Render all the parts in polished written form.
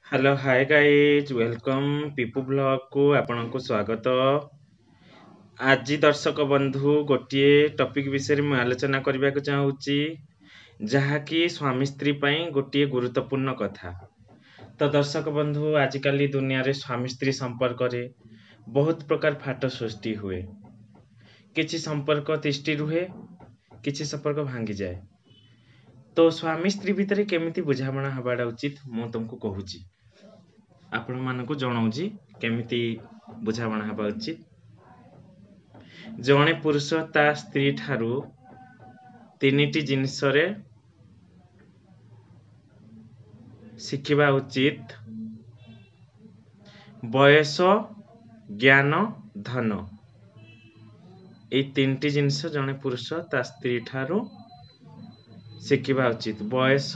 Hello hi guys welcome Pipu blog को आपनको स्वागत। आज दर्शक बंधु गोटे टॉपिक विषय में आलोचना करने को चाहूँगी जहाँकि स्वामी स्त्री पाई गोटे गुरुत्वपूर्ण कथा। तो दर्शक बंधु आजिकल दुनिया रे स्वामी स्त्री संपर्क रे बहुत प्रकार फाट सृष्टि हुए। किछि संपर्क तिष्टि रुहे, किछि संपर्क भांगी जाए। तो स्वामी स्त्री भितर केमिति बुझामणा हबाडा उचित मु तुमको कहूची, आपण मानकु जणाउची केमिति बुझामणा हबा उचित। जणे पुरुष ता स्त्री ठारू तीनिटी जिनिस रे शिखिबा उचित। बयस, ज्ञान, धन। ए तीनटी जिनिस जणे पुरुष ता स्त्री ठारू शिखिबा उचित। बयस,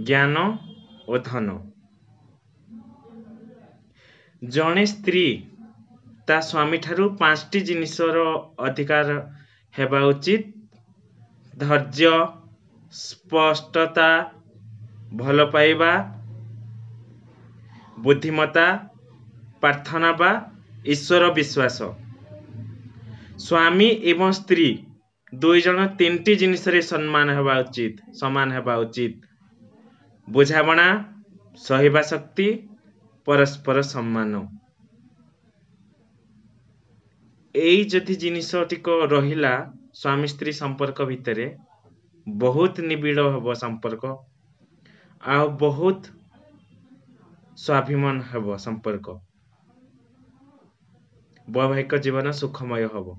ज्ञान और धन। जणे स्त्री ता स्वामी ठारू पांचटी जिनिसर अधिकार हेबा उचित। धैर्य, स्पष्टता, भल पाइबा, बुद्धिमता, प्रार्थना बा ईश्वर विश्वास। स्वामी एवं स्त्री दुई जन तीनटी जिनिस रे सम्मान हेबा उचित, समान हेबा उचित। बुझामणा, सहिबा शक्ति, परस्पर सम्मान। एई जति जिनिसटिक रहिला स्वामी स्त्री संपर्क भितरे बहुत निबिड़ हब संपर्क आ बहुत स्वाभिमान हब संपर्क। वैवाहिक जीवन सुखमय हब।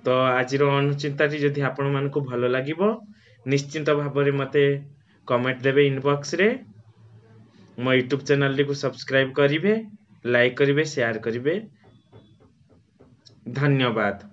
तो आज अनुचिंता जदि आपण मानकु भल लागिबो निश्चिंत भाବରେ मते कमेंट देबे इनबॉक्स रे। मो यूट्यूब चैनल को सब्सक्राइब करिवे, लाइक करिवे, शेयर करिवे। धन्यवाद।